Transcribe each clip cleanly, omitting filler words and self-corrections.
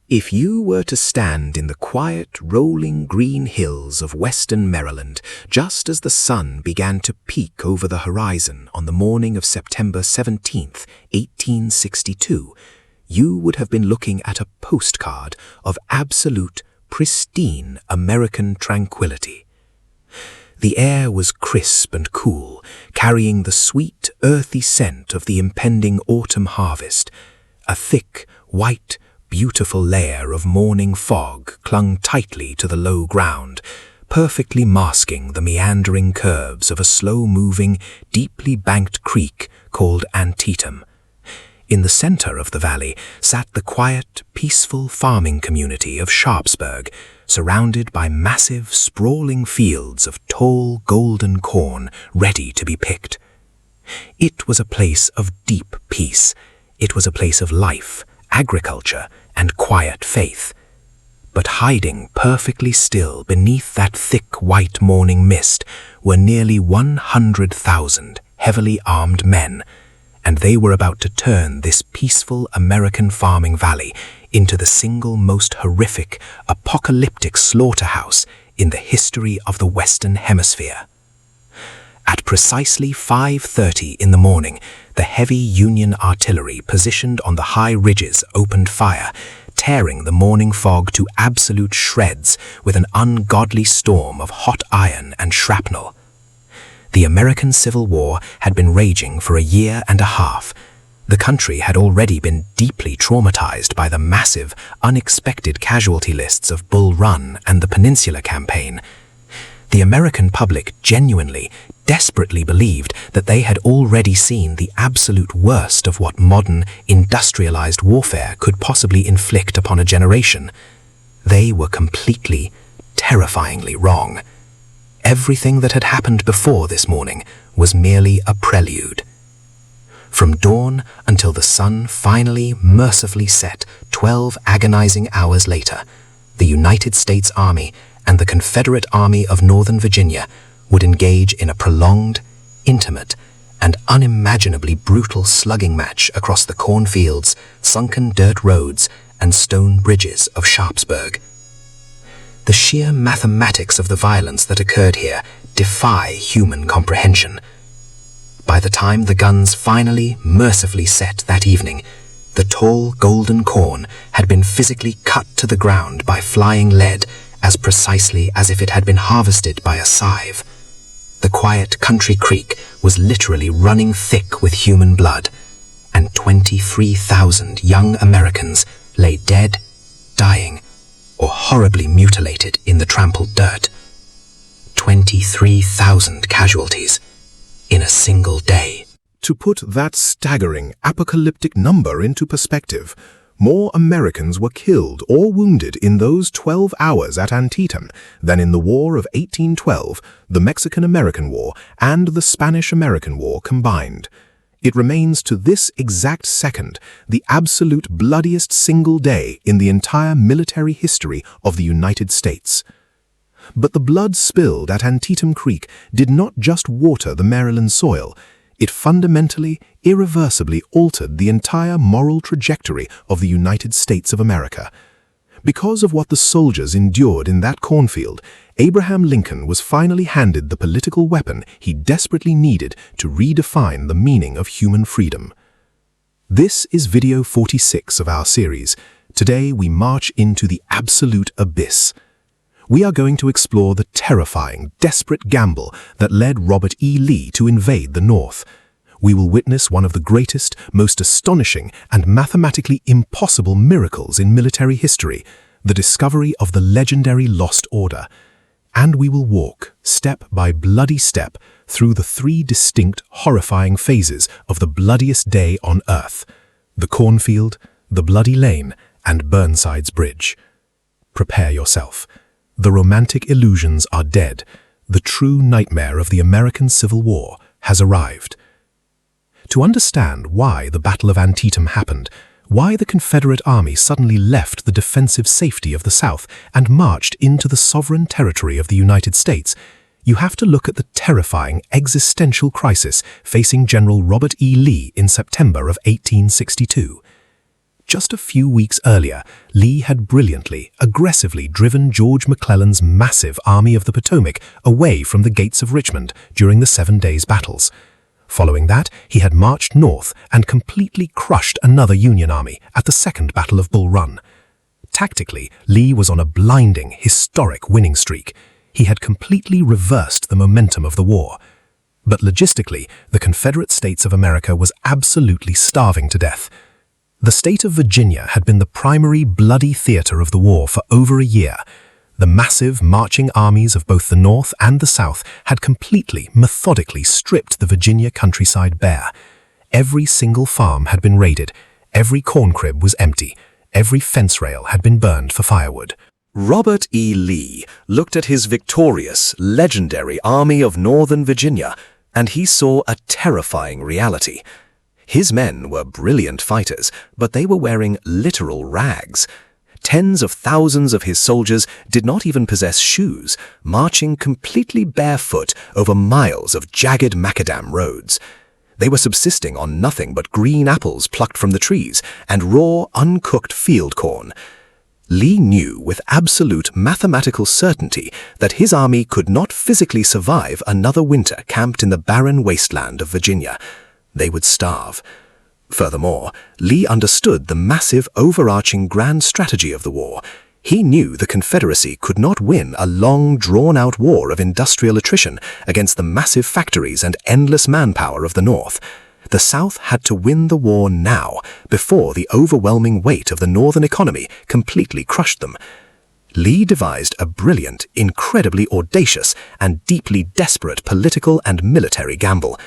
If you were to stand in the quiet, rolling green hills of western Maryland just as the sun began to peek over the horizon on the morning of September 17th, 1862, you would have been looking at a postcard of absolute, pristine American tranquility. The air was crisp and cool, carrying the sweet, earthy scent of the impending autumn harvest. A thick, white, beautiful layer of morning fog clung tightly to the low ground, perfectly masking the meandering curves of a slow-moving, deeply banked creek called Antietam. In the center of the valley sat the quiet, peaceful farming community of Sharpsburg, surrounded by massive, sprawling fields of tall, golden corn ready to be picked. It was a place of deep peace. It was a place of life, agriculture, and quiet faith. But hiding perfectly still beneath that thick white morning mist were nearly 100,000 heavily armed men, and they were about to turn this peaceful American farming valley into the single most horrific, apocalyptic slaughterhouse in the history of the Western Hemisphere. At precisely 5:30 in the morning, the heavy Union artillery positioned on the high ridges opened fire, tearing the morning fog to absolute shreds with an ungodly storm of hot iron and shrapnel. The American Civil War had been raging for a year and a half. The country had already been deeply traumatized by the massive, unexpected casualty lists of Bull Run and the Peninsula Campaign. The American public genuinely, desperately believed that they had already seen the absolute worst of what modern, industrialized warfare could possibly inflict upon a generation. They were completely, terrifyingly wrong. Everything that had happened before this morning was merely a prelude. From dawn until the sun finally, mercifully set 12 agonizing hours later, the United States Army and the Confederate Army of Northern Virginia would engage in a prolonged, intimate, and unimaginably brutal slugging match across the cornfields, sunken dirt roads, and stone bridges of Sharpsburg. The sheer mathematics of the violence that occurred here defy human comprehension. By the time the guns finally, mercifully set that evening, the tall golden corn had been physically cut to the ground by flying lead as precisely as if it had been harvested by a scythe. The quiet country creek was literally running thick with human blood, and 23,000 young Americans lay dead, dying, or horribly mutilated in the trampled dirt. 23,000 casualties in a single day. To put that staggering, apocalyptic number into perspective, more Americans were killed or wounded in those 12 hours at Antietam than in the War of 1812, the Mexican-American War, and the Spanish-American War combined. It remains to this exact second the absolute bloodiest single day in the entire military history of the United States. But the blood spilled at Antietam Creek did not just water the Maryland soil. It fundamentally, irreversibly altered the entire moral trajectory of the United States of America. Because of what the soldiers endured in that cornfield, Abraham Lincoln was finally handed the political weapon he desperately needed to redefine the meaning of human freedom. This is video 46 of our series. Today we march into the absolute abyss. We are going to explore the terrifying, desperate gamble that led Robert E. Lee to invade the North. We will witness one of the greatest, most astonishing, and mathematically impossible miracles in military history, the discovery of the legendary Lost Order. And we will walk, step by bloody step, through the three distinct, horrifying phases of the bloodiest day on Earth: the cornfield, the bloody lane, and Burnside's bridge. Prepare yourself. The romantic illusions are dead. The true nightmare of the American Civil War has arrived. To understand why the Battle of Antietam happened, why the Confederate Army suddenly left the defensive safety of the South and marched into the sovereign territory of the United States, you have to look at the terrifying existential crisis facing General Robert E. Lee in September of 1862. just a few weeks earlier, Lee had brilliantly, aggressively driven George McClellan's massive Army of the Potomac away from the gates of Richmond during the 7 days battles. Following that, he had marched north and completely crushed another Union army at the Second Battle of Bull Run. Tactically, Lee was on a blinding, historic winning streak. He had completely reversed the momentum of the war. But logistically, the Confederate States of America was absolutely starving to death. The state of Virginia had been the primary bloody theater of the war for over a year. The massive marching armies of both the North and the South had completely, methodically stripped the Virginia countryside bare. Every single farm had been raided, every corn crib was empty, every fence rail had been burned for firewood. Robert E. Lee looked at his victorious, legendary Army of Northern Virginia, and he saw a terrifying reality. His men were brilliant fighters, but they were wearing literal rags. Tens of thousands of his soldiers did not even possess shoes, marching completely barefoot over miles of jagged macadam roads. They were subsisting on nothing but green apples plucked from the trees and raw, uncooked field corn. Lee knew with absolute mathematical certainty that his army could not physically survive another winter camped in the barren wasteland of Virginia. They would starve. Furthermore, Lee understood the massive, overarching grand strategy of the war. He knew the Confederacy could not win a long, drawn-out war of industrial attrition against the massive factories and endless manpower of the North. The South had to win the war now, before the overwhelming weight of the Northern economy completely crushed them. Lee devised a brilliant, incredibly audacious, and deeply desperate political and military gamble.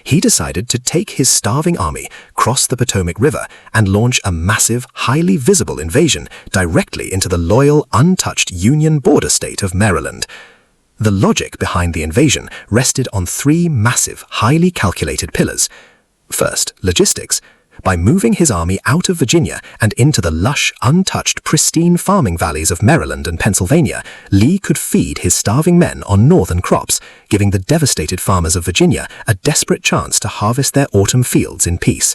He decided to take his starving army, cross the Potomac River, and launch a massive, highly visible invasion directly into the loyal, untouched Union border state of Maryland. The logic behind the invasion rested on three massive, highly calculated pillars. First, logistics. By moving his army out of Virginia and into the lush, untouched, pristine farming valleys of Maryland and Pennsylvania, Lee could feed his starving men on northern crops, giving the devastated farmers of Virginia a desperate chance to harvest their autumn fields in peace.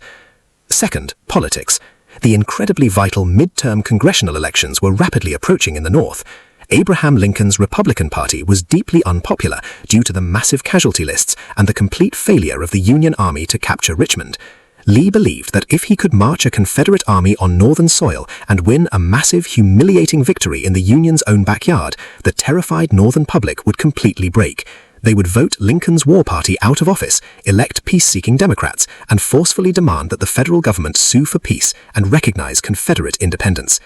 Second, politics. The incredibly vital midterm congressional elections were rapidly approaching in the North. Abraham Lincoln's Republican Party was deeply unpopular due to the massive casualty lists and the complete failure of the Union Army to capture Richmond. Lee believed that if he could march a Confederate army on northern soil and win a massive, humiliating victory in the Union's own backyard, the terrified northern public would completely break. They would vote Lincoln's War Party out of office, elect peace-seeking Democrats, and forcefully demand that the federal government sue for peace and recognize Confederate independence.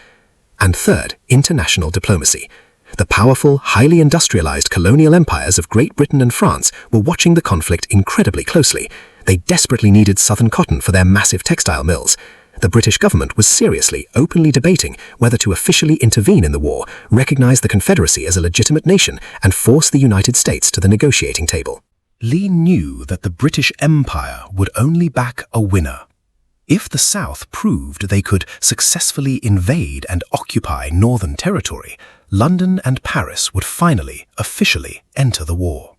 And third, international diplomacy. The powerful, highly industrialized colonial empires of Great Britain and France were watching the conflict incredibly closely. They desperately needed southern cotton for their massive textile mills. The British government was seriously, openly debating whether to officially intervene in the war, recognize the Confederacy as a legitimate nation, and force the United States to the negotiating table. Lee knew that the British Empire would only back a winner. If the South proved they could successfully invade and occupy northern territory, London and Paris would finally, officially enter the war.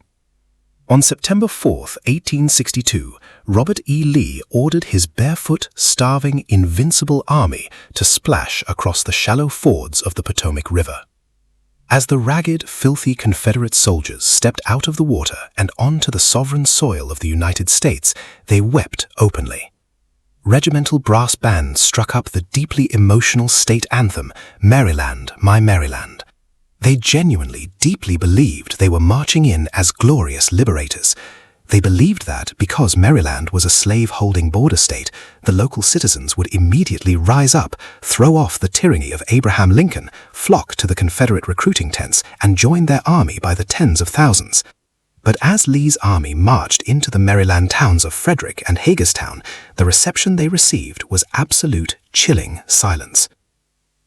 On September 4, 1862, Robert E. Lee ordered his barefoot, starving, invincible army to splash across the shallow fords of the Potomac River. As the ragged, filthy Confederate soldiers stepped out of the water and onto the sovereign soil of the United States, they wept openly. Regimental brass bands struck up the deeply emotional state anthem, Maryland, My Maryland. They genuinely, deeply believed they were marching in as glorious liberators. They believed that, because Maryland was a slave-holding border state, the local citizens would immediately rise up, throw off the tyranny of Abraham Lincoln, flock to the Confederate recruiting tents, and join their army by the tens of thousands. But as Lee's army marched into the Maryland towns of Frederick and Hagerstown, the reception they received was absolute, chilling silence.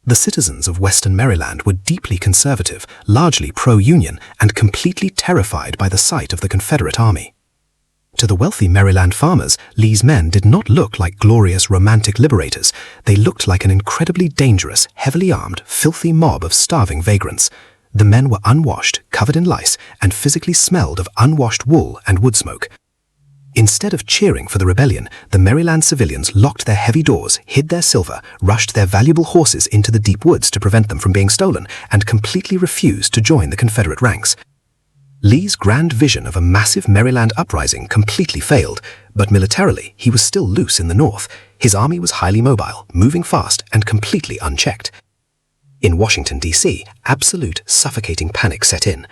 The citizens of Western Maryland were deeply conservative, largely pro-Union, and completely terrified by the sight of the Confederate army. To the wealthy Maryland farmers, Lee's men did not look like glorious romantic liberators. They looked like an incredibly dangerous, heavily armed, filthy mob of starving vagrants. The men were unwashed, covered in lice, and physically smelled of unwashed wool and wood smoke. Instead of cheering for the rebellion, the Maryland civilians locked their heavy doors, hid their silver, rushed their valuable horses into the deep woods to prevent them from being stolen, and completely refused to join the Confederate ranks. Lee's grand vision of a massive Maryland uprising completely failed, but militarily he was still loose in the North. His army was highly mobile, moving fast, and completely unchecked. In Washington, D.C., absolute suffocating panic set in.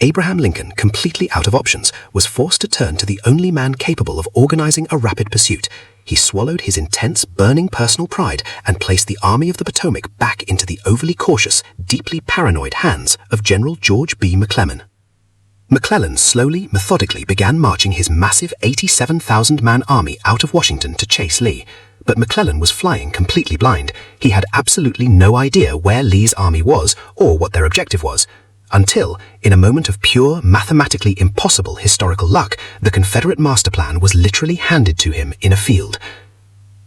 Abraham Lincoln, completely out of options, was forced to turn to the only man capable of organizing a rapid pursuit. He swallowed his intense, burning personal pride and placed the Army of the Potomac back into the overly cautious, deeply paranoid hands of General George B. McClellan. McClellan slowly, methodically began marching his massive 87,000-man army out of Washington to chase Lee. But McClellan was flying completely blind. He had absolutely no idea where Lee's army was or what their objective was. Until, in a moment of pure, mathematically impossible historical luck, the Confederate master plan was literally handed to him in a field.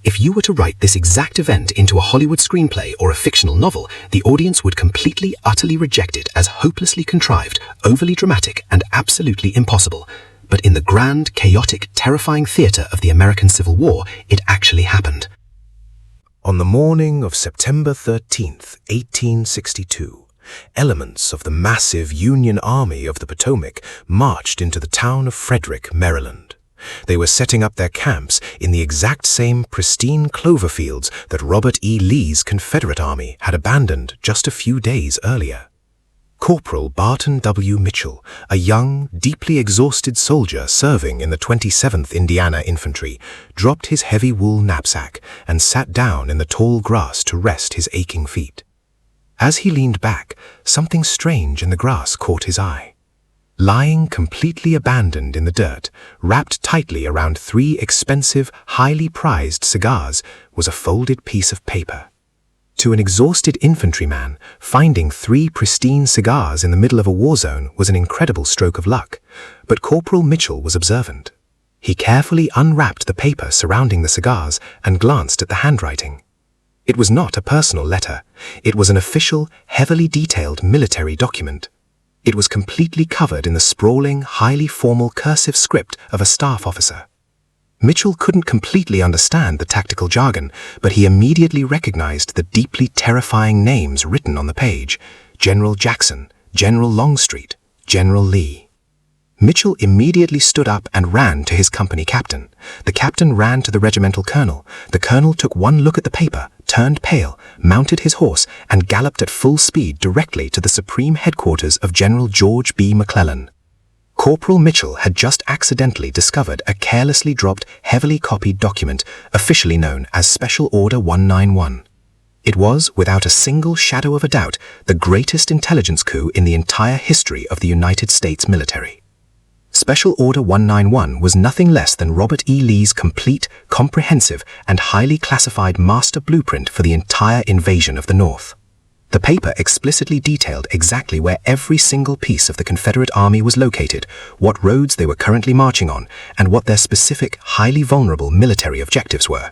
If you were to write this exact event into a Hollywood screenplay or a fictional novel, the audience would completely, utterly reject it as hopelessly contrived, overly dramatic, and absolutely impossible. But in the grand, chaotic, terrifying theater of the American Civil War, it actually happened. On the morning of September 13th, 1862, elements of the massive Union Army of the Potomac marched into the town of Frederick, Maryland. They were setting up their camps in the exact same pristine clover fields that Robert E. Lee's Confederate Army had abandoned just a few days earlier. Corporal Barton W. Mitchell, a young, deeply exhausted soldier serving in the 27th Indiana Infantry, dropped his heavy wool knapsack and sat down in the tall grass to rest his aching feet. As he leaned back, something strange in the grass caught his eye. Lying completely abandoned in the dirt, wrapped tightly around 3 expensive, highly prized cigars, was a folded piece of paper. To an exhausted infantryman, finding 3 pristine cigars in the middle of a war zone was an incredible stroke of luck, but Corporal Mitchell was observant. He carefully unwrapped the paper surrounding the cigars and glanced at the handwriting. It was not a personal letter. It was an official, heavily detailed military document. It was completely covered in the sprawling, highly formal cursive script of a staff officer. Mitchell couldn't completely understand the tactical jargon, but he immediately recognized the deeply terrifying names written on the page: General Jackson, General Longstreet, General Lee. Mitchell immediately stood up and ran to his company captain. The captain ran to the regimental colonel. The colonel took one look at the paper, turned pale, mounted his horse, and galloped at full speed directly to the supreme headquarters of General George B. McClellan. Corporal Mitchell had just accidentally discovered a carelessly dropped, heavily copied document, officially known as Special Order 191. It was, without a single shadow of a doubt, the greatest intelligence coup in the entire history of the United States military. Special Order 191 was nothing less than Robert E. Lee's complete, comprehensive, and highly classified master blueprint for the entire invasion of the North. The paper explicitly detailed exactly where every single piece of the Confederate Army was located, what roads they were currently marching on, and what their specific, highly vulnerable military objectives were.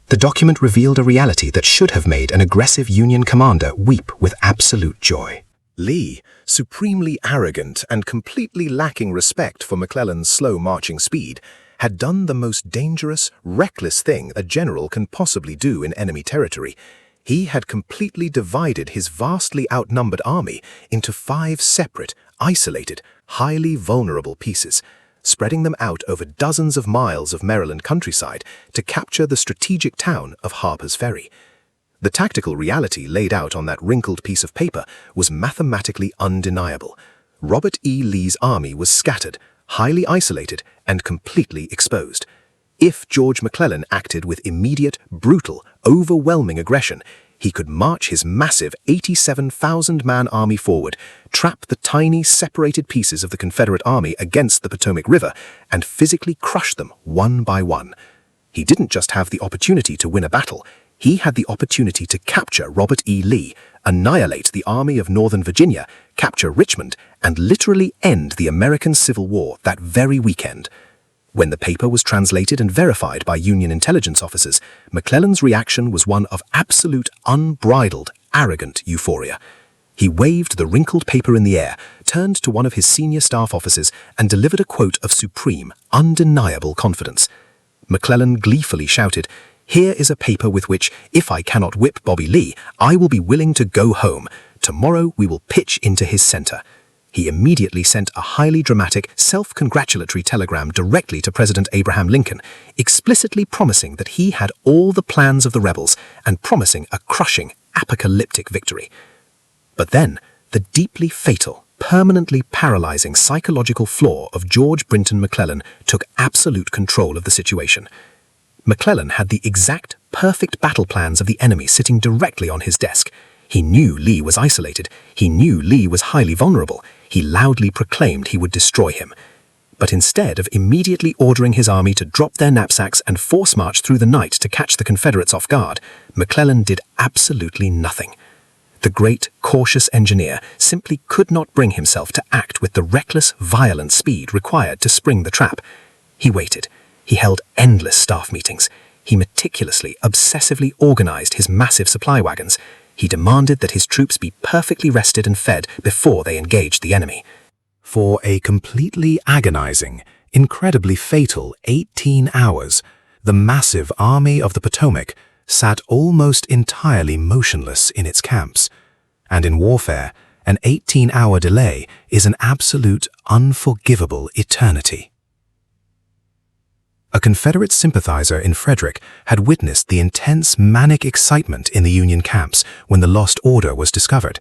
The document revealed a reality that should have made an aggressive Union commander weep with absolute joy. Lee, supremely arrogant and completely lacking respect for McClellan's slow-marching speed, had done the most dangerous, reckless thing a general can possibly do in enemy territory. He had completely divided his vastly outnumbered army into 5 separate, isolated, highly vulnerable pieces, spreading them out over dozens of miles of Maryland countryside to capture the strategic town of Harper's Ferry. The tactical reality laid out on that wrinkled piece of paper was mathematically undeniable. Robert E. Lee's army was scattered, highly isolated, and completely exposed. If George McClellan acted with immediate, brutal, overwhelming aggression, he could march his massive 87,000-man army forward, trap the tiny, separated pieces of the Confederate Army against the Potomac River, and physically crush them one by one. He didn't just have the opportunity to win a battle. He had the opportunity to capture Robert E. Lee, annihilate the Army of Northern Virginia, capture Richmond, and literally end the American Civil War that very weekend. When the paper was translated and verified by Union intelligence officers, McClellan's reaction was one of absolute, unbridled, arrogant euphoria. He waved the wrinkled paper in the air, turned to one of his senior staff officers, and delivered a quote of supreme, undeniable confidence. McClellan gleefully shouted, "Here is a paper with which, if I cannot whip Bobby Lee, I will be willing to go home. Tomorrow we will pitch into his center." He immediately sent a highly dramatic, self-congratulatory telegram directly to President Abraham Lincoln, explicitly promising that he had all the plans of the rebels and promising a crushing, apocalyptic victory. But then, the deeply fatal, permanently paralyzing psychological flaw of George Brinton McClellan took absolute control of the situation. McClellan had the exact, perfect battle plans of the enemy sitting directly on his desk. He knew Lee was isolated. He knew Lee was highly vulnerable. He loudly proclaimed he would destroy him. But instead of immediately ordering his army to drop their knapsacks and force march through the night to catch the Confederates off guard, McClellan did absolutely nothing. The great, cautious engineer simply could not bring himself to act with the reckless, violent speed required to spring the trap. He waited. He held endless staff meetings. He meticulously, obsessively organized his massive supply wagons. He demanded that his troops be perfectly rested and fed before they engaged the enemy. For a completely agonizing, incredibly fatal 18 hours, the massive Army of the Potomac sat almost entirely motionless in its camps. And in warfare, an 18-hour delay is an absolute, unforgivable eternity. A Confederate sympathizer in Frederick had witnessed the intense manic excitement in the Union camps when the lost order was discovered.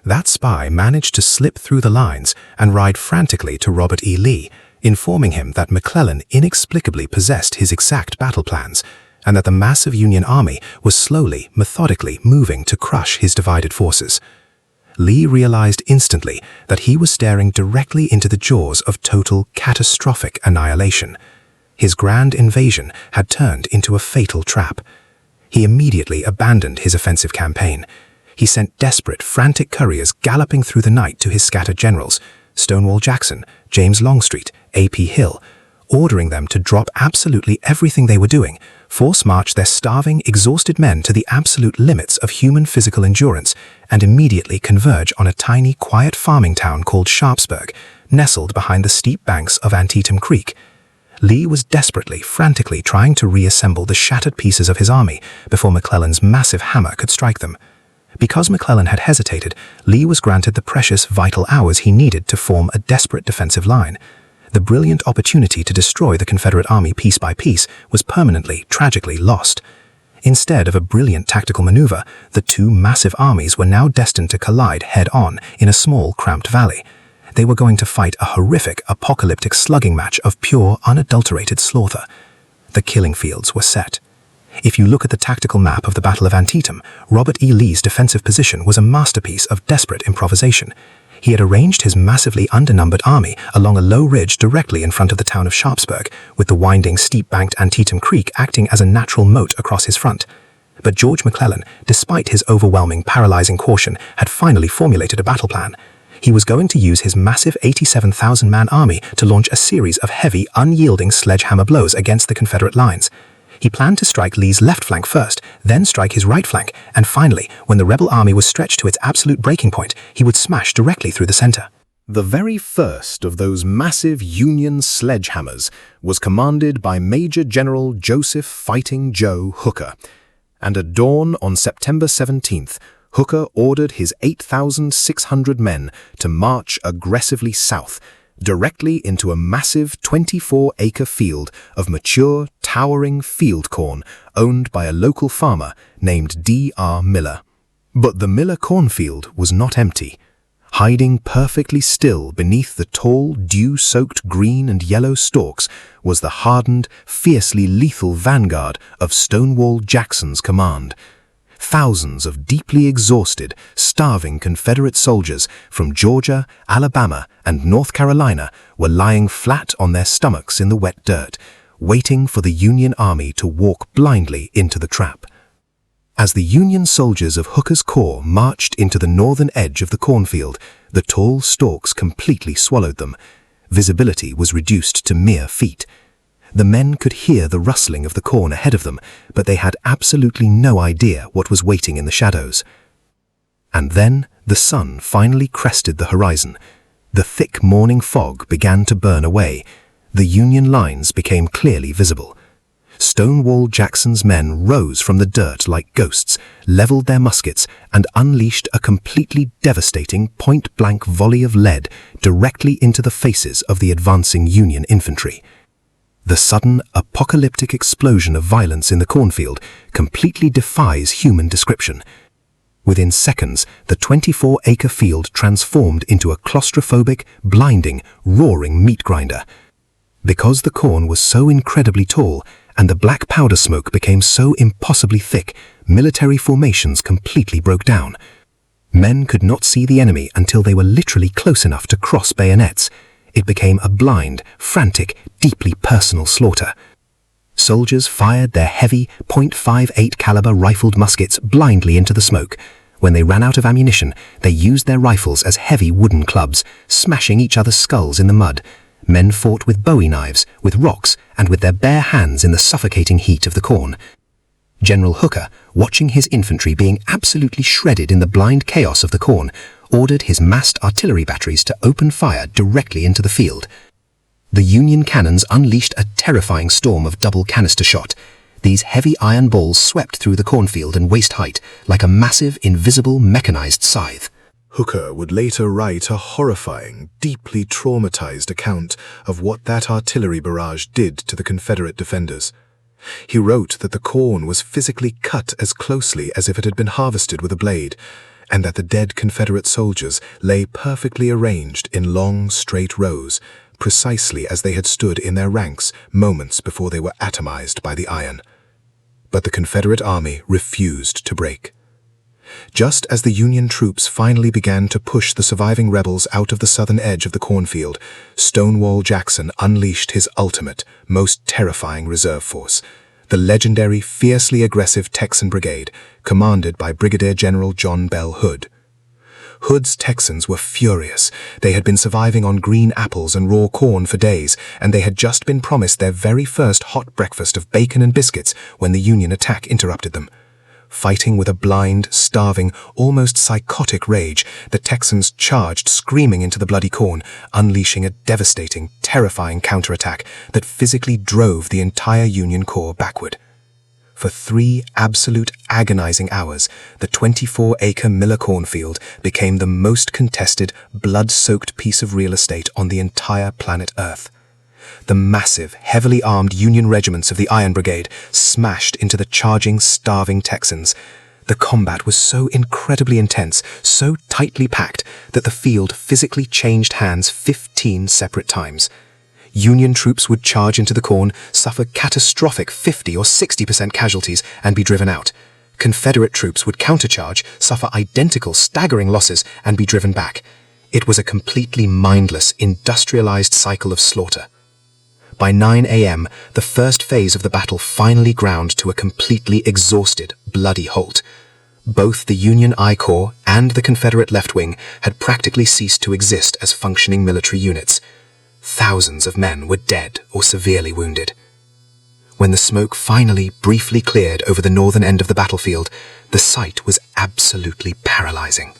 That spy managed to slip through the lines and ride frantically to Robert E. Lee, informing him that McClellan inexplicably possessed his exact battle plans, and that the massive Union army was slowly, methodically moving to crush his divided forces. Lee realized instantly that he was staring directly into the jaws of total, catastrophic annihilation. His grand invasion had turned into a fatal trap. He immediately abandoned his offensive campaign. He sent desperate, frantic couriers galloping through the night to his scattered generals, Stonewall Jackson, James Longstreet, A.P. Hill, ordering them to drop absolutely everything they were doing, force march their starving, exhausted men to the absolute limits of human physical endurance, and immediately converge on a tiny, quiet farming town called Sharpsburg, nestled behind the steep banks of Antietam Creek. Lee was desperately, frantically trying to reassemble the shattered pieces of his army before McClellan's massive hammer could strike them. Because McClellan had hesitated, Lee was granted the precious, vital hours he needed to form a desperate defensive line. The brilliant opportunity to destroy the Confederate army piece by piece was permanently, tragically lost. Instead of a brilliant tactical maneuver, the two massive armies were now destined to collide head-on in a small, cramped valley. They were going to fight a horrific, apocalyptic slugging match of pure, unadulterated slaughter. The killing fields were set. If you look at the tactical map of the Battle of Antietam, Robert E. Lee's defensive position was a masterpiece of desperate improvisation. He had arranged his massively undernumbered army along a low ridge directly in front of the town of Sharpsburg, with the winding, steep-banked Antietam Creek acting as a natural moat across his front. But George McClellan, despite his overwhelming, paralyzing caution, had finally formulated a battle plan. He was going to use his massive 87,000-man army to launch a series of heavy, unyielding sledgehammer blows against the Confederate lines. He planned to strike Lee's left flank first, then strike his right flank, and finally, when the rebel army was stretched to its absolute breaking point, he would smash directly through the center. The very first of those massive Union sledgehammers was commanded by Major General Joseph Fighting Joe Hooker, and at dawn on September 17th, Hooker ordered his 8,600 men to march aggressively south, directly into a massive 24-acre field of mature, towering field corn owned by a local farmer named D.R. Miller. But the Miller Cornfield was not empty. Hiding perfectly still beneath the tall, dew-soaked green and yellow stalks was the hardened, fiercely lethal vanguard of Stonewall Jackson's command. Thousands of deeply exhausted, starving Confederate soldiers from Georgia, Alabama, and North Carolina were lying flat on their stomachs in the wet dirt, waiting for the Union army to walk blindly into the trap. As the Union soldiers of Hooker's corps marched into the northern edge of the cornfield, the tall stalks completely swallowed them. Visibility was reduced to mere feet. The men could hear the rustling of the corn ahead of them, but they had absolutely no idea what was waiting in the shadows. And then The sun finally crested the horizon. The thick morning fog began to burn away. The Union lines became clearly visible. Stonewall Jackson's men rose from the dirt like ghosts, leveled their muskets, and unleashed a completely devastating point-blank volley of lead directly into the faces of the advancing Union infantry. The sudden, apocalyptic explosion of violence in the cornfield completely defies human description. Within seconds, the 24-acre field transformed into a claustrophobic, blinding, roaring meat grinder. Because the corn was so incredibly tall, and the black powder smoke became so impossibly thick, military formations completely broke down. Men could not see the enemy until they were literally close enough to cross bayonets. It became a blind, frantic, deeply personal slaughter. Soldiers fired their heavy .58 caliber rifled muskets blindly into the smoke. When they ran out of ammunition, they used their rifles as heavy wooden clubs, smashing each other's skulls in the mud. Men fought with bowie knives, with rocks, and with their bare hands in the suffocating heat of the corn. General Hooker, watching his infantry being absolutely shredded in the blind chaos of the corn, ordered his massed artillery batteries to open fire directly into the field. The Union cannons unleashed a terrifying storm of double canister shot. These heavy iron balls swept through the cornfield and waist height like a massive, invisible, mechanized scythe. Hooker would later write a horrifying, deeply traumatized account of what that artillery barrage did to the Confederate defenders. He wrote that the corn was physically cut as closely as if it had been harvested with a blade, and that the dead Confederate soldiers lay perfectly arranged in long, straight rows, precisely as they had stood in their ranks moments before they were atomized by the iron. But the Confederate army refused to break. Just as the Union troops finally began to push the surviving rebels out of the southern edge of the cornfield, Stonewall Jackson unleashed his ultimate, most terrifying reserve force, the legendary, fiercely aggressive Texan Brigade, commanded by Brigadier General John Bell Hood. Hood's Texans were furious. They had been surviving on green apples and raw corn for days, and they had just been promised their very first hot breakfast of bacon and biscuits when the Union attack interrupted them. Fighting with a blind, starving, almost psychotic rage, the Texans charged screaming into the bloody corn, unleashing a devastating, terrifying counterattack that physically drove the entire Union Corps backward. For 3 absolute agonizing hours, the 24-acre Miller Cornfield became the most contested, blood-soaked piece of real estate on the entire planet Earth. The massive, heavily armed Union regiments of the Iron Brigade smashed into the charging, starving Texans. The combat was so incredibly intense, so tightly packed, that the field physically changed hands 15 separate times. Union troops would charge into the corn, suffer catastrophic 50 or 60% casualties, and be driven out. Confederate troops would countercharge, suffer identical staggering losses, and be driven back. It was a completely mindless, industrialized cycle of slaughter. By 9 a.m., the first phase of the battle finally ground to a completely exhausted, bloody halt. Both the Union I Corps and the Confederate left wing had practically ceased to exist as functioning military units. Thousands of men were dead or severely wounded. When the smoke finally briefly cleared over the northern end of the battlefield, the sight was absolutely paralyzing.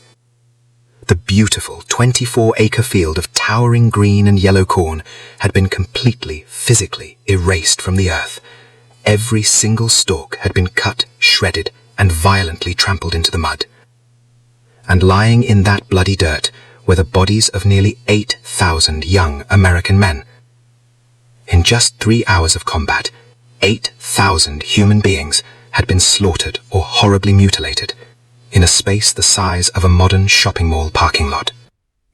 The beautiful 24-acre field of towering green and yellow corn had been completely, physically erased from the earth. Every single stalk had been cut, shredded, and violently trampled into the mud. And lying in that bloody dirt were the bodies of nearly 8,000 young American men. In just 3 hours of combat, 8,000 human beings had been slaughtered or horribly mutilated, in a space the size of a modern shopping mall parking lot.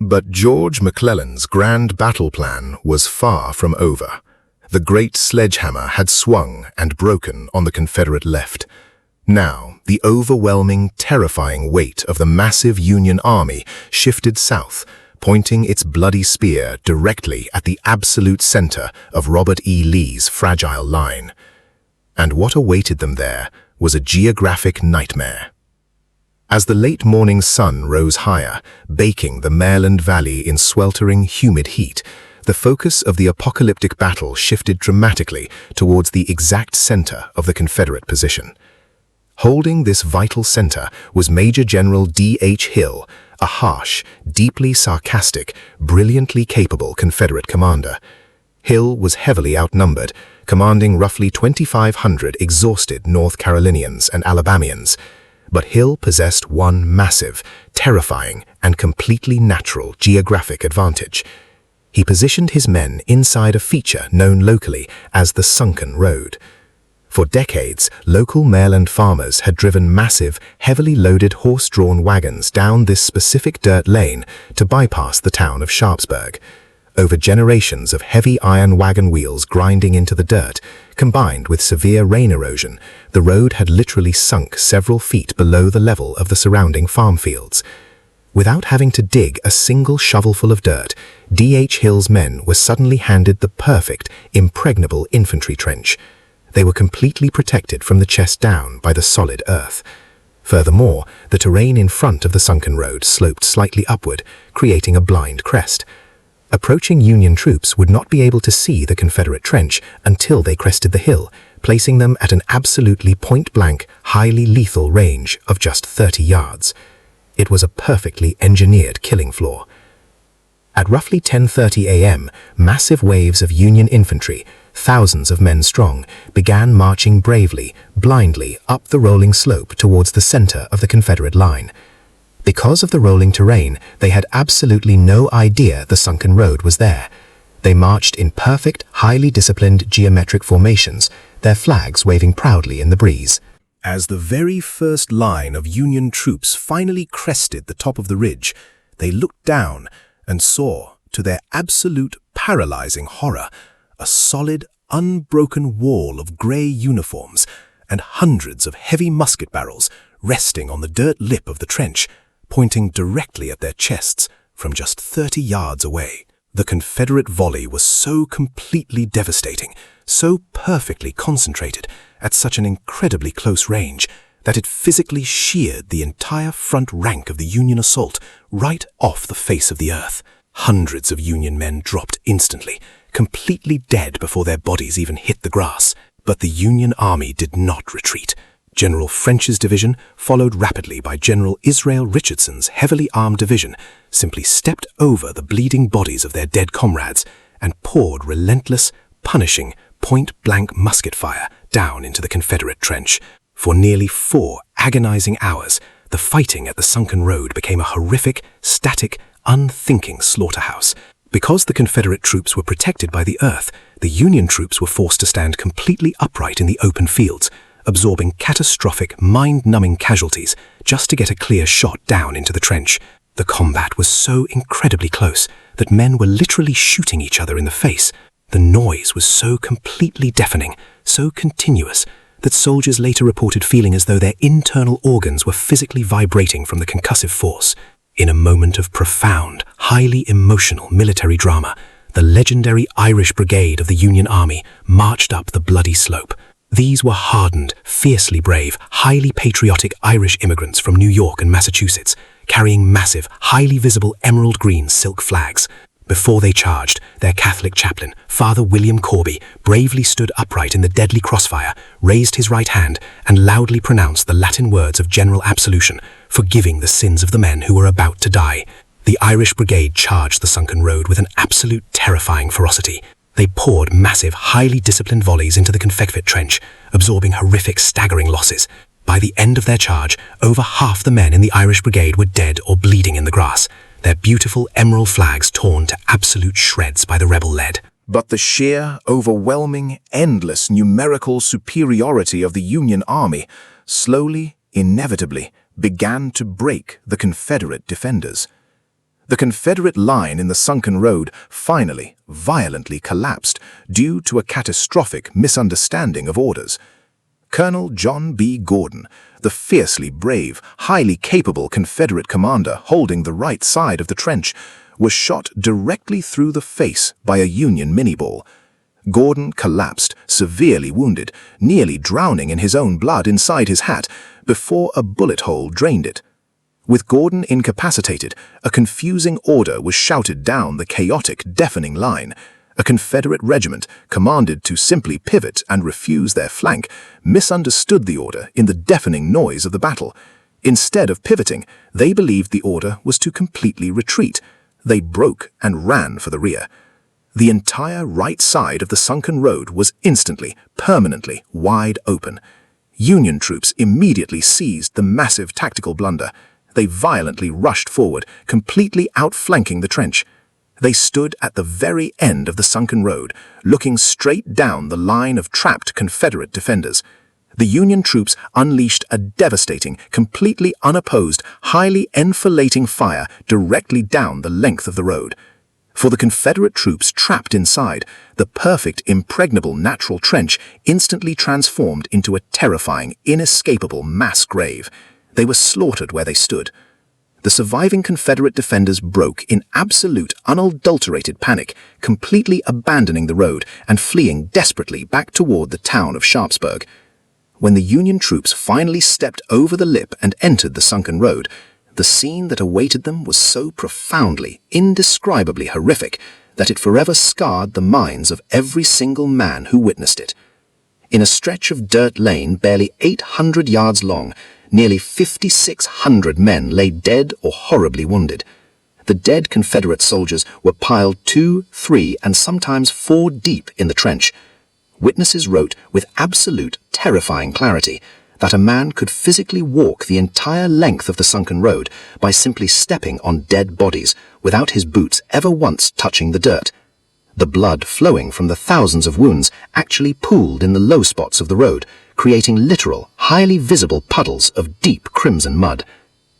But George McClellan's grand battle plan was far from over. The great sledgehammer had swung and broken on the Confederate left. Now, the overwhelming, terrifying weight of the massive Union army shifted south, pointing its bloody spear directly at the absolute center of Robert E. Lee's fragile line. And what awaited them there was a geographic nightmare. As the late morning sun rose higher, baking the Maryland Valley in sweltering, humid heat, the focus of the apocalyptic battle shifted dramatically towards the exact center of the Confederate position. Holding this vital center was Major General D.H. Hill, a harsh, deeply sarcastic, brilliantly capable Confederate commander. Hill was heavily outnumbered, commanding roughly 2,500 exhausted North Carolinians and Alabamians. But Hill possessed one massive, terrifying, and completely natural geographic advantage. He positioned his men inside a feature known locally as the Sunken Road. For decades, local Maryland farmers had driven massive, heavily loaded horse-drawn wagons down this specific dirt lane to bypass the town of Sharpsburg. Over generations of heavy iron wagon wheels grinding into the dirt, combined with severe rain erosion, the road had literally sunk several feet below the level of the surrounding farm fields. Without having to dig a single shovelful of dirt, D.H. Hill's men were suddenly handed the perfect, impregnable infantry trench. They were completely protected from the chest down by the solid earth. Furthermore, the terrain in front of the sunken road sloped slightly upward, creating a blind crest. Approaching Union troops would not be able to see the Confederate trench until they crested the hill, placing them at an absolutely point-blank, highly lethal range of just 30 yards. It was a perfectly engineered killing floor. At roughly 10:30 a.m., massive waves of Union infantry, thousands of men strong, began marching bravely, blindly up the rolling slope towards the center of the Confederate line. Because of the rolling terrain, they had absolutely no idea the sunken road was there. They marched in perfect, highly disciplined geometric formations, their flags waving proudly in the breeze. As the very first line of Union troops finally crested the top of the ridge, they looked down and saw, to their absolute paralyzing horror, a solid, unbroken wall of grey uniforms and hundreds of heavy musket barrels resting on the dirt lip of the trench, pointing directly at their chests from just 30 yards away. The Confederate volley was so completely devastating, so perfectly concentrated at such an incredibly close range, that it physically sheared the entire front rank of the Union assault right off the face of the earth. Hundreds of Union men dropped instantly, completely dead before their bodies even hit the grass. But the Union Army did not retreat. General French's division, followed rapidly by General Israel Richardson's heavily armed division, simply stepped over the bleeding bodies of their dead comrades and poured relentless, punishing, point-blank musket fire down into the Confederate trench. For nearly 4 agonizing hours, the fighting at the sunken road became a horrific, static, unthinking slaughterhouse. Because the Confederate troops were protected by the earth, the Union troops were forced to stand completely upright in the open fields, absorbing catastrophic, mind-numbing casualties just to get a clear shot down into the trench. The combat was so incredibly close that men were literally shooting each other in the face. The noise was so completely deafening, so continuous, that soldiers later reported feeling as though their internal organs were physically vibrating from the concussive force. In a moment of profound, highly emotional military drama, the legendary Irish Brigade of the Union Army marched up the bloody slope. These were hardened, fiercely brave, highly patriotic Irish immigrants from New York and Massachusetts, carrying massive, highly visible emerald green silk flags. Before they charged, their Catholic chaplain, Father William Corby, bravely stood upright in the deadly crossfire, raised his right hand, and loudly pronounced the Latin words of general absolution, forgiving the sins of the men who were about to die. The Irish Brigade charged the sunken road with an absolute terrifying ferocity. They poured massive, highly disciplined volleys into the Confederate trench, absorbing horrific, staggering losses. By the end of their charge, over half the men in the Irish Brigade were dead or bleeding in the grass, their beautiful emerald flags torn to absolute shreds by the rebel lead. But the sheer, overwhelming, endless numerical superiority of the Union Army slowly, inevitably, began to break the Confederate defenders. The Confederate line in the sunken road finally, violently collapsed due to a catastrophic misunderstanding of orders. Colonel John B. Gordon, the fiercely brave, highly capable Confederate commander holding the right side of the trench, was shot directly through the face by a Union minie-ball. Gordon collapsed, severely wounded, nearly drowning in his own blood inside his hat before a bullet hole drained it. With Gordon incapacitated, a confusing order was shouted down the chaotic, deafening line. A Confederate regiment, commanded to simply pivot and refuse their flank, misunderstood the order in the deafening noise of the battle. Instead of pivoting, they believed the order was to completely retreat. They broke and ran for the rear. The entire right side of the sunken road was instantly, permanently wide open. Union troops immediately seized the massive tactical blunder. They violently rushed forward, completely outflanking the trench. They stood at the very end of the sunken road, looking straight down the line of trapped Confederate defenders. The Union troops unleashed a devastating, completely unopposed, highly enfilading fire directly down the length of the road. For the Confederate troops trapped inside, the perfect, impregnable natural trench instantly transformed into a terrifying, inescapable mass grave. They were slaughtered where they stood. The surviving Confederate defenders broke in absolute, unadulterated panic, completely abandoning the road and fleeing desperately back toward the town of Sharpsburg. When the Union troops finally stepped over the lip and entered the sunken road, the scene that awaited them was so profoundly, indescribably horrific that it forever scarred the minds of every single man who witnessed it. In a stretch of dirt lane barely 800 yards long, nearly 5,600 men lay dead or horribly wounded. The dead Confederate soldiers were piled 2, 3, and sometimes 4 deep in the trench. Witnesses wrote with absolute, terrifying clarity that a man could physically walk the entire length of the sunken road by simply stepping on dead bodies without his boots ever once touching the dirt. The blood flowing from the thousands of wounds actually pooled in the low spots of the road, creating literal, highly visible puddles of deep crimson mud.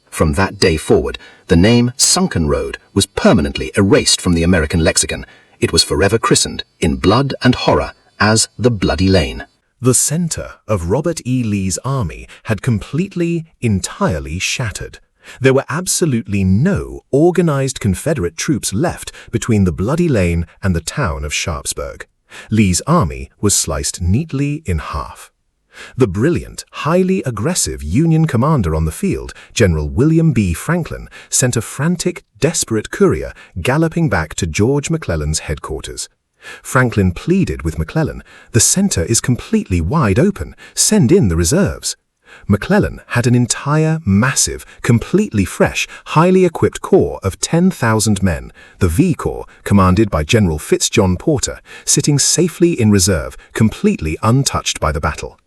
From that day forward, the name Sunken Road was permanently erased from the American lexicon. It was forever christened, in blood and horror, as the Bloody Lane. The center of Robert E. Lee's army had completely, entirely shattered. There were absolutely no organized Confederate troops left between the Bloody Lane and the town of Sharpsburg. Lee's army was sliced neatly in half. The brilliant, highly aggressive Union commander on the field, General William B. Franklin, sent a frantic, desperate courier galloping back to George McClellan's headquarters. Franklin pleaded with McClellan, "The center is completely wide open. Send in the reserves." McClellan had an entire, massive, completely fresh, highly equipped corps of 10,000 men, the V Corps, commanded by General Fitzjohn Porter, sitting safely in reserve, completely untouched by the battle.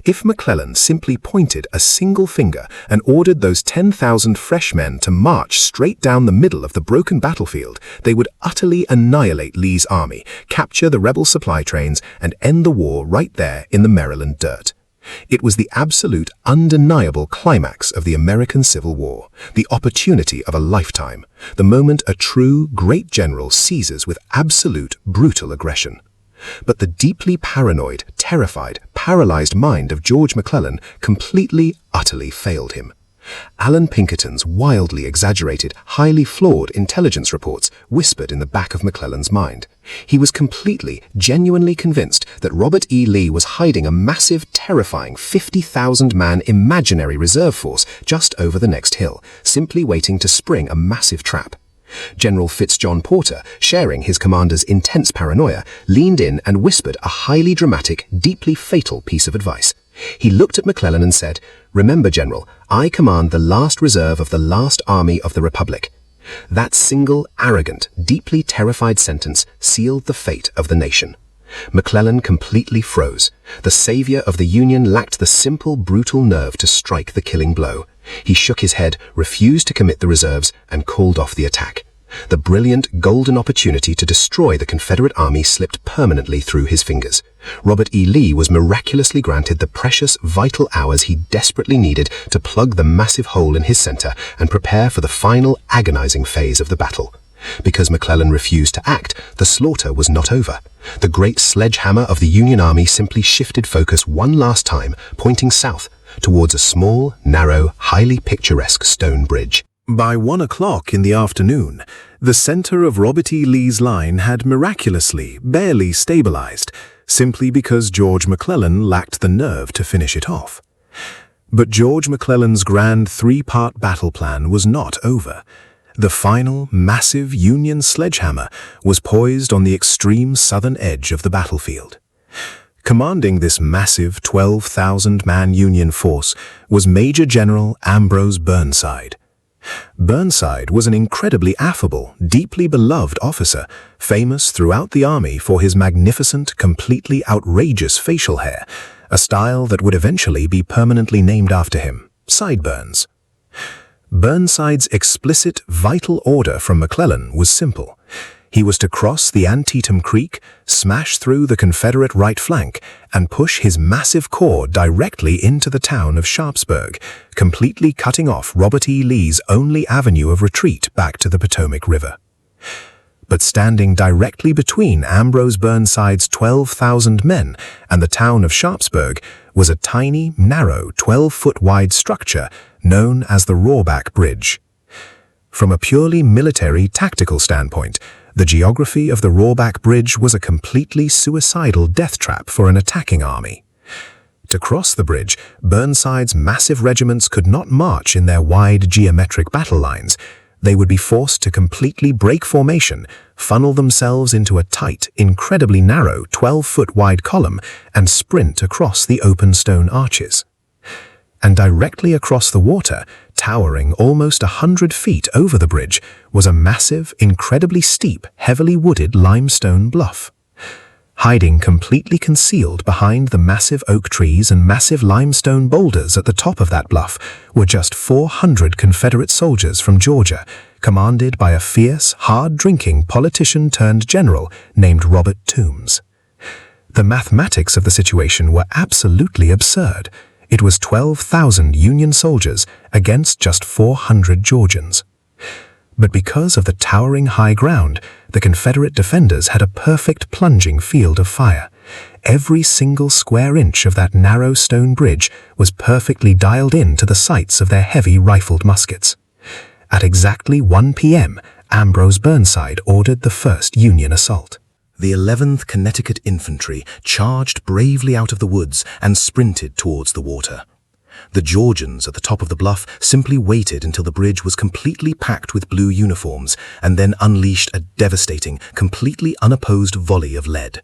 If McClellan simply pointed a single finger and ordered those 10,000 fresh men to march straight down the middle of the broken battlefield, they would utterly annihilate Lee's army, capture the rebel supply trains, and end the war right there in the Maryland dirt. It was the absolute, undeniable climax of the American Civil War, the opportunity of a lifetime, the moment a true, great general seizes with absolute, brutal aggression. But the deeply paranoid, terrified, paralyzed mind of George McClellan completely, utterly failed him. Alan Pinkerton's wildly exaggerated, highly flawed intelligence reports whispered in the back of McClellan's mind. He was completely, genuinely convinced that Robert E. Lee was hiding a massive, terrifying 50,000-man imaginary reserve force just over the next hill, simply waiting to spring a massive trap. General Fitzjohn Porter, sharing his commander's intense paranoia, leaned in and whispered a highly dramatic, deeply fatal piece of advice. He looked at McClellan and said, "Remember, General, I command the last reserve of the last army of the Republic." That single, arrogant, deeply terrified sentence sealed the fate of the nation. McClellan completely froze. The savior of the Union lacked the simple, brutal nerve to strike the killing blow. He shook his head, refused to commit the reserves, and called off the attack. The brilliant, golden opportunity to destroy the Confederate army slipped permanently through his fingers. Robert E. Lee was miraculously granted the precious, vital hours he desperately needed to plug the massive hole in his center and prepare for the final, agonizing phase of the battle. Because McClellan refused to act, the slaughter was not over. The great sledgehammer of the Union Army simply shifted focus one last time, pointing south, towards a small, narrow, highly picturesque stone bridge. By 1 o'clock in the afternoon, the center of Robert E. Lee's line had miraculously, barely stabilized, simply because George McClellan lacked the nerve to finish it off. But George McClellan's grand 3-part battle plan was not over. The final, massive Union sledgehammer was poised on the extreme southern edge of the battlefield. Commanding this massive 12,000-man Union force was Major General Ambrose Burnside. Burnside was an incredibly affable, deeply beloved officer, famous throughout the army for his magnificent, completely outrageous facial hair, a style that would eventually be permanently named after him, sideburns. Burnside's explicit, vital order from McClellan was simple. He was to cross the Antietam Creek, smash through the Confederate right flank, and push his massive corps directly into the town of Sharpsburg, completely cutting off Robert E. Lee's only avenue of retreat back to the Potomac River. But standing directly between Ambrose Burnside's 12,000 men and the town of Sharpsburg was a tiny, narrow, 12-foot-wide structure known as the Rohrbach Bridge. From a purely military, tactical standpoint, the geography of the Rohrbach Bridge was a completely suicidal death trap for an attacking army. To cross the bridge, Burnside's massive regiments could not march in their wide geometric battle lines. They would be forced to completely break formation, funnel themselves into a tight, incredibly narrow 12-foot-wide column, and sprint across the open stone arches. And directly across the water, towering almost 100 feet over the bridge, was a massive, incredibly steep, heavily wooded limestone bluff. Hiding completely concealed behind the massive oak trees and massive limestone boulders at the top of that bluff were just 400 Confederate soldiers from Georgia, commanded by a fierce, hard-drinking politician-turned-general named Robert Toombs. The mathematics of the situation were absolutely absurd. It was 12,000 Union soldiers against just 400 Georgians. But because of the towering high ground, the Confederate defenders had a perfect plunging field of fire. Every single square inch of that narrow stone bridge was perfectly dialed in to the sights of their heavy rifled muskets. At exactly 1 p.m., Ambrose Burnside ordered the first Union assault. The 11th Connecticut Infantry charged bravely out of the woods and sprinted towards the water. The Georgians at the top of the bluff simply waited until the bridge was completely packed with blue uniforms and then unleashed a devastating, completely unopposed volley of lead.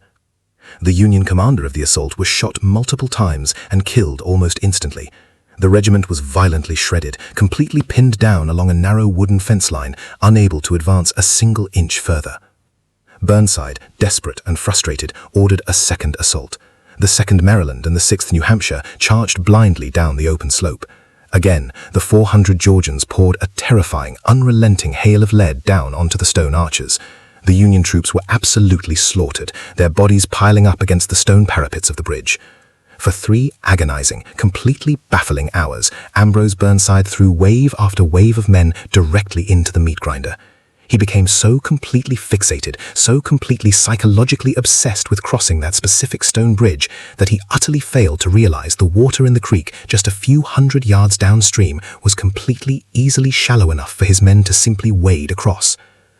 The Union commander of the assault was shot multiple times and killed almost instantly. The regiment was violently shredded, completely pinned down along a narrow wooden fence line, unable to advance a single inch further. Burnside, desperate and frustrated, ordered a second assault. The 2nd Maryland and the 6th New Hampshire charged blindly down the open slope. Again, the 400 Georgians poured a terrifying, unrelenting hail of lead down onto the stone arches. The Union troops were absolutely slaughtered, their bodies piling up against the stone parapets of the bridge. For 3 agonizing, completely baffling hours, Ambrose Burnside threw wave after wave of men directly into the meat grinder. He became so completely fixated, so completely psychologically obsessed with crossing that specific stone bridge that he utterly failed to realize the water in the creek just a few hundred yards downstream was completely, easily shallow enough for his men to simply wade across.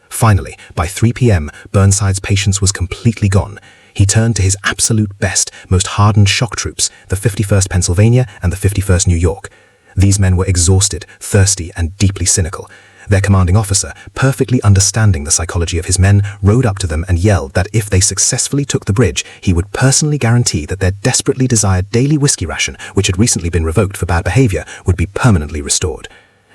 Finally, by 3 p.m., Burnside's patience was completely gone. He turned to his absolute best, most hardened shock troops, the 51st Pennsylvania and the 51st New York. These men were exhausted, thirsty, and deeply cynical. Their commanding officer, perfectly understanding the psychology of his men, rode up to them and yelled that if they successfully took the bridge, he would personally guarantee that their desperately desired daily whiskey ration, which had recently been revoked for bad behavior, would be permanently restored.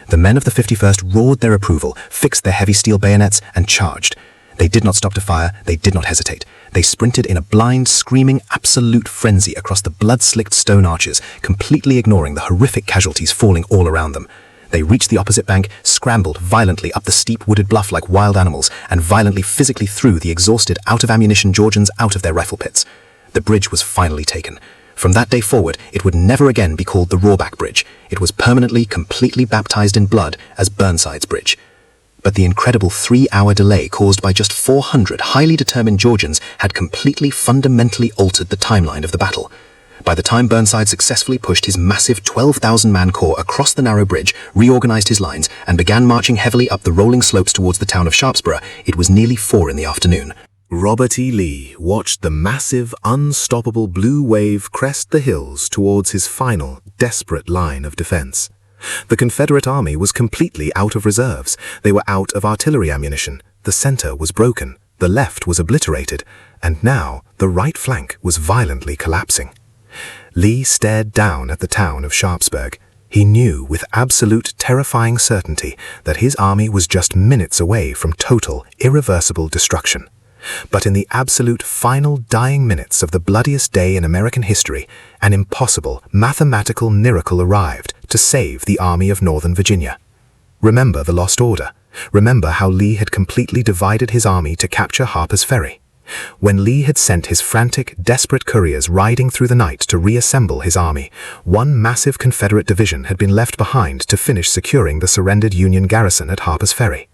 The men of the 51st roared their approval, fixed their heavy steel bayonets, and charged. They did not stop to fire, they did not hesitate. They sprinted in a blind, screaming, absolute frenzy across the blood-slicked stone arches, completely ignoring the horrific casualties falling all around them. They reached the opposite bank, scrambled violently up the steep wooded bluff like wild animals, and violently physically threw the exhausted, out-of-ammunition Georgians out of their rifle pits. The bridge was finally taken. From that day forward, it would never again be called the Rohrbach Bridge. It was permanently, completely baptized in blood as Burnside's Bridge. But the incredible 3-hour delay caused by just 400 highly determined Georgians had completely, fundamentally altered the timeline of the battle. By the time Burnside successfully pushed his massive 12,000-man corps across the narrow bridge, reorganized his lines, and began marching heavily up the rolling slopes towards the town of Sharpsburg, it was nearly 4 in the afternoon. Robert E. Lee watched the massive, unstoppable blue wave crest the hills towards his final, desperate line of defense. The Confederate army was completely out of reserves. They were out of artillery ammunition. The center was broken. The left was obliterated. And now the right flank was violently collapsing. Lee stared down at the town of Sharpsburg. He knew with absolute terrifying certainty that his army was just minutes away from total, irreversible destruction. But in the absolute final dying minutes of the bloodiest day in American history, an impossible mathematical miracle arrived to save the Army of Northern Virginia. Remember the lost order. Remember how Lee had completely divided his army to capture Harper's Ferry. When Lee had sent his frantic, desperate couriers riding through the night to reassemble his army, one massive Confederate division had been left behind to finish securing the surrendered Union garrison at Harper's Ferry.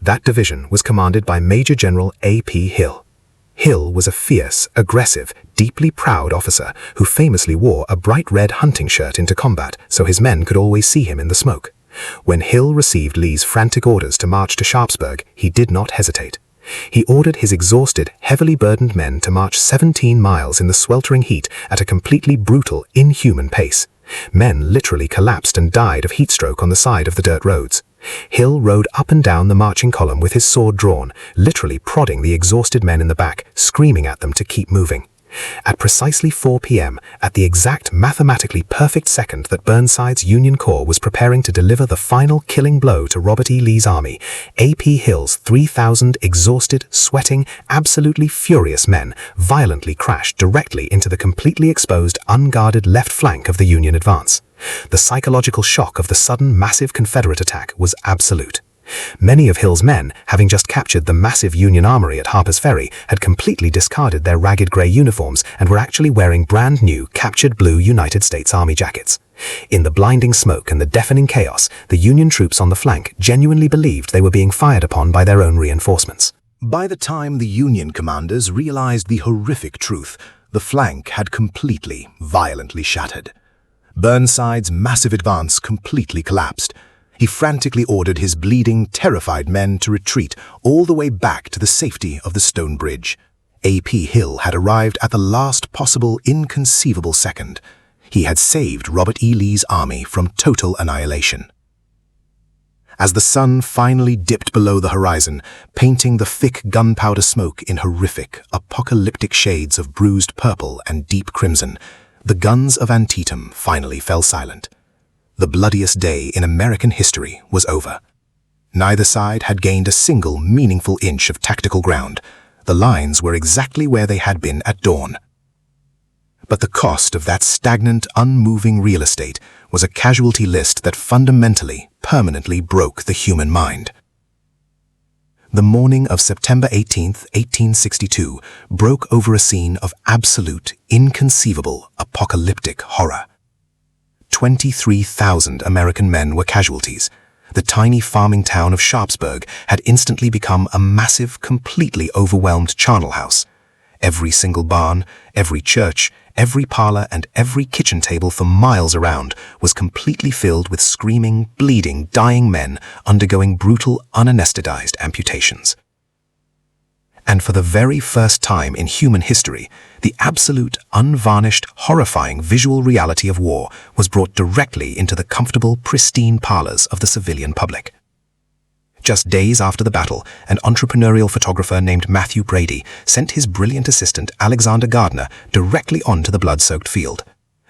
That division was commanded by Major General A.P. Hill. Hill was a fierce, aggressive, deeply proud officer who famously wore a bright red hunting shirt into combat so his men could always see him in the smoke. When Hill received Lee's frantic orders to march to Sharpsburg, he did not hesitate. He ordered his exhausted, heavily burdened men to march 17 miles in the sweltering heat at a completely brutal, inhuman pace. Men literally collapsed and died of heatstroke on the side of the dirt roads. Hill rode up and down the marching column with his sword drawn, literally prodding the exhausted men in the back, screaming at them to keep moving. At precisely 4 p.m., at the exact mathematically perfect second that Burnside's Union Corps was preparing to deliver the final killing blow to Robert E. Lee's army, A.P. Hill's 3,000 exhausted, sweating, absolutely furious men violently crashed directly into the completely exposed, unguarded left flank of the Union advance. The psychological shock of the sudden, massive Confederate attack was absolute. Many of Hill's men, having just captured the massive Union armory at Harper's Ferry, had completely discarded their ragged gray uniforms and were actually wearing brand new, captured blue United States Army jackets. In the blinding smoke and the deafening chaos, the Union troops on the flank genuinely believed they were being fired upon by their own reinforcements. By the time the Union commanders realized the horrific truth, the flank had completely, violently shattered. Burnside's massive advance completely collapsed. He frantically ordered his bleeding, terrified men to retreat all the way back to the safety of the stone bridge. A.P. Hill had arrived at the last possible, inconceivable second. He had saved Robert E. Lee's army from total annihilation. As the sun finally dipped below the horizon, painting the thick gunpowder smoke in horrific, apocalyptic shades of bruised purple and deep crimson, the guns of Antietam finally fell silent. The bloodiest day in American history was over. Neither side had gained a single meaningful inch of tactical ground. The lines were exactly where they had been at dawn. But the cost of that stagnant, unmoving real estate was a casualty list that fundamentally, permanently broke the human mind. The morning of September 18, 1862, broke over a scene of absolute, inconceivable, apocalyptic horror. 23,000 American men were casualties. The tiny farming town of Sharpsburg had instantly become a massive, completely overwhelmed charnel house. Every single barn, every church, every parlor, and every kitchen table for miles around was completely filled with screaming, bleeding, dying men undergoing brutal, unanesthetized amputations. And for the very first time in human history, the absolute, unvarnished, horrifying visual reality of war was brought directly into the comfortable, pristine parlors of the civilian public. Just days after the battle, an entrepreneurial photographer named Mathew Brady sent his brilliant assistant Alexander Gardner directly onto the blood-soaked field.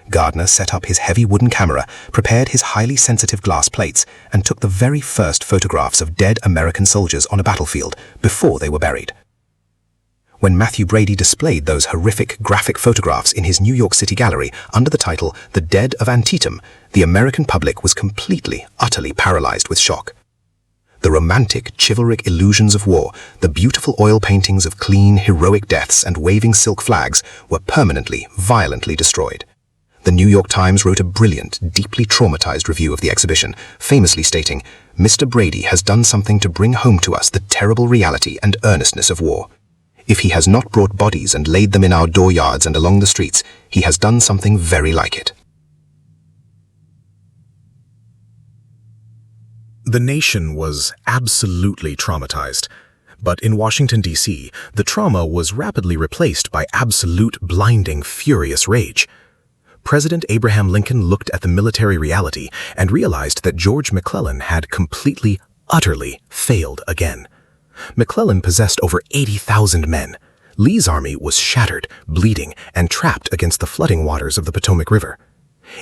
Gardner set up his heavy wooden camera, prepared his highly sensitive glass plates, and took the very first photographs of dead American soldiers on a battlefield before they were buried. When Mathew Brady displayed those horrific graphic photographs in his New York City gallery under the title The Dead of Antietam, the American public was completely, utterly paralyzed with shock. The romantic, chivalric illusions of war, the beautiful oil paintings of clean, heroic deaths and waving silk flags were permanently, violently destroyed. The New York Times wrote a brilliant, deeply traumatized review of the exhibition, famously stating, "Mr. Brady has done something to bring home to us the terrible reality and earnestness of war. If he has not brought bodies and laid them in our dooryards and along the streets, he has done something very like it." The nation was absolutely traumatized. But in Washington, D.C., the trauma was rapidly replaced by absolute, blinding, furious rage. President Abraham Lincoln looked at the military reality and realized that George McClellan had completely, utterly failed again. McClellan possessed over 80,000 men. Lee's army was shattered, bleeding, and trapped against the flooding waters of the Potomac River.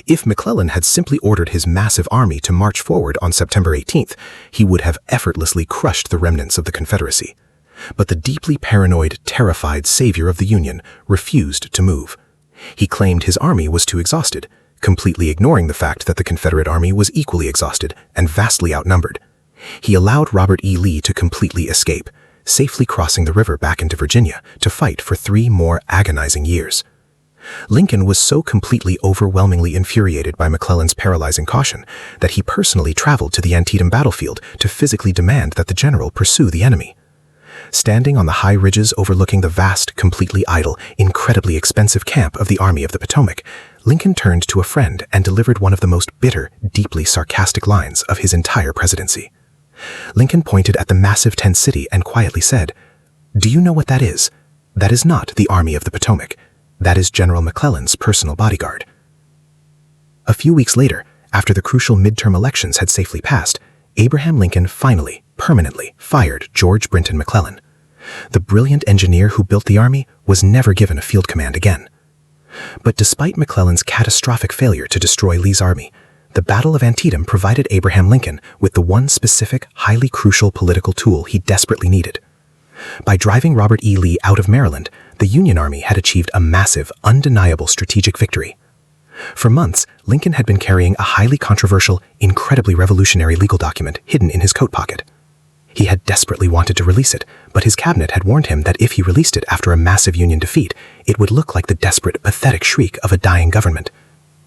If McClellan had simply ordered his massive army to march forward on September 18th, he would have effortlessly crushed the remnants of the Confederacy. But the deeply paranoid, terrified savior of the Union refused to move. He claimed his army was too exhausted, completely ignoring the fact that the Confederate army was equally exhausted and vastly outnumbered. He allowed Robert E. Lee to completely escape, safely crossing the river back into Virginia to fight for 3 more agonizing years. Lincoln was so completely overwhelmingly infuriated by McClellan's paralyzing caution that he personally traveled to the Antietam battlefield to physically demand that the general pursue the enemy. Standing on the high ridges overlooking the vast, completely idle, incredibly expensive camp of the Army of the Potomac, Lincoln turned to a friend and delivered one of the most bitter, deeply sarcastic lines of his entire presidency. Lincoln pointed at the massive tent city and quietly said, "Do you know what that is? That is not the Army of the Potomac. That is General McClellan's personal bodyguard." A few weeks later, after the crucial midterm elections had safely passed, Abraham Lincoln finally, permanently fired George Brinton McClellan. The brilliant engineer who built the army was never given a field command again. But despite McClellan's catastrophic failure to destroy Lee's army, the Battle of Antietam provided Abraham Lincoln with the one specific, highly crucial political tool he desperately needed. By driving Robert E. Lee out of Maryland, the Union Army had achieved a massive, undeniable strategic victory. For months, Lincoln had been carrying a highly controversial, incredibly revolutionary legal document hidden in his coat pocket. He had desperately wanted to release it, but his cabinet had warned him that if he released it after a massive Union defeat, it would look like the desperate, pathetic shriek of a dying government.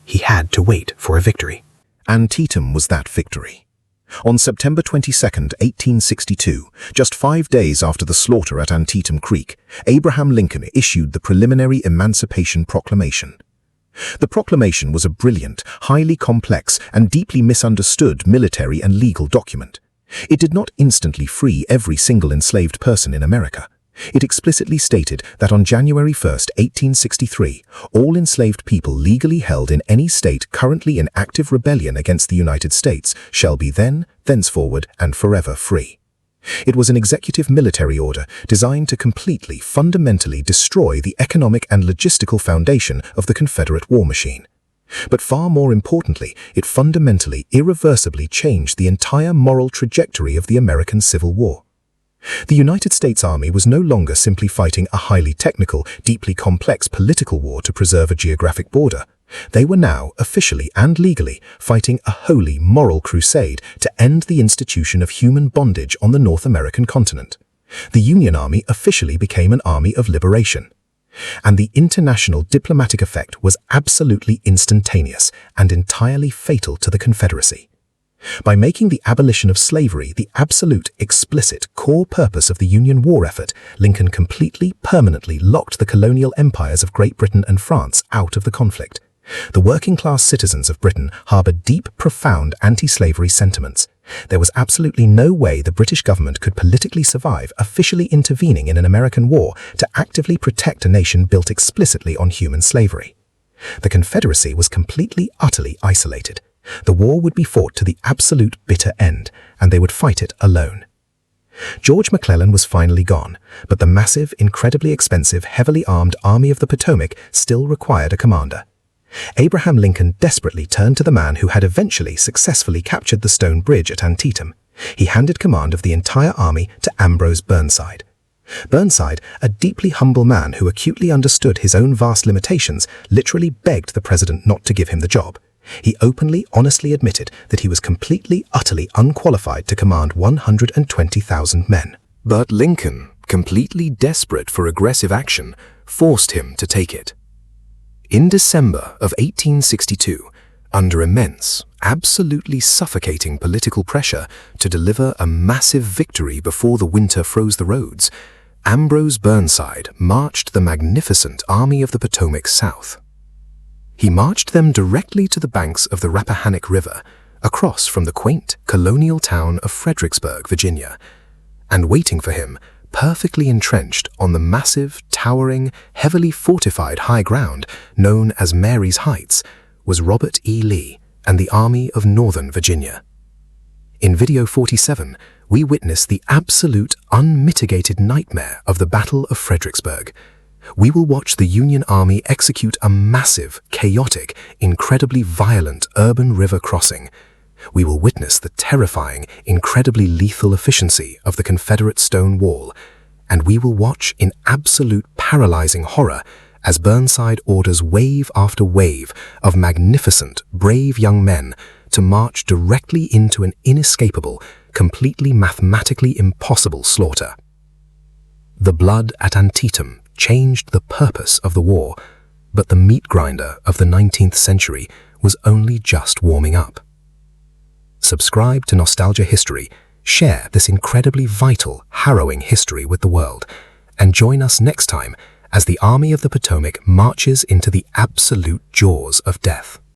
He had to wait for a victory. Antietam was that victory. On September 22, 1862, just 5 days after the slaughter at Antietam Creek, Abraham Lincoln issued the preliminary Emancipation Proclamation. The proclamation was a brilliant, highly complex, and deeply misunderstood military and legal document. It did not instantly free every single enslaved person in America. It explicitly stated that on January 1, 1863, all enslaved people legally held in any state currently in active rebellion against the United States shall be then, thenceforward, and forever free. It was an executive military order designed to completely, fundamentally destroy the economic and logistical foundation of the Confederate war machine. But far more importantly, it fundamentally, irreversibly changed the entire moral trajectory of the American Civil War. The United States Army was no longer simply fighting a highly technical, deeply complex political war to preserve a geographic border. They were now, officially and legally, fighting a holy moral crusade to end the institution of human bondage on the North American continent. The Union Army officially became an army of liberation. And the international diplomatic effect was absolutely instantaneous and entirely fatal to the Confederacy. By making the abolition of slavery the absolute, explicit, core purpose of the Union war effort, Lincoln completely, permanently locked the colonial empires of Great Britain and France out of the conflict. The working-class citizens of Britain harbored deep, profound anti-slavery sentiments. There was absolutely no way the British government could politically survive officially intervening in an American war to actively protect a nation built explicitly on human slavery. The Confederacy was completely, utterly isolated. The war would be fought to the absolute bitter end, and they would fight it alone. George McClellan was finally gone, but the massive, incredibly expensive, heavily armed Army of the Potomac still required a commander. Abraham Lincoln desperately turned to the man who had eventually successfully captured the stone bridge at Antietam. He handed command of the entire army to Ambrose Burnside. Burnside, a deeply humble man who acutely understood his own vast limitations, literally begged the president not to give him the job. He openly, honestly admitted that he was completely, utterly unqualified to command 120,000 men. But Lincoln, completely desperate for aggressive action, forced him to take it. In December of 1862, under immense, absolutely suffocating political pressure to deliver a massive victory before the winter froze the roads, Ambrose Burnside marched the magnificent Army of the Potomac south. He marched them directly to the banks of the Rappahannock River, across from the quaint colonial town of Fredericksburg, Virginia, and waiting for him, perfectly entrenched on the massive, towering, heavily fortified high ground known as Mary's Heights, was Robert E. Lee and the Army of Northern Virginia. In video 47, we witness the absolute, unmitigated nightmare of the Battle of Fredericksburg. We will watch the Union Army execute a massive, chaotic, incredibly violent urban river crossing. We will witness the terrifying, incredibly lethal efficiency of the Confederate stone wall, and we will watch in absolute paralyzing horror as Burnside orders wave after wave of magnificent, brave young men to march directly into an inescapable, completely mathematically impossible slaughter. The blood at Antietam changed the purpose of the war, but the meat grinder of the 19th century was only just warming up. Subscribe to Nostalgia History, share this incredibly vital, harrowing history with the world, and join us next time as the Army of the Potomac marches into the absolute jaws of death.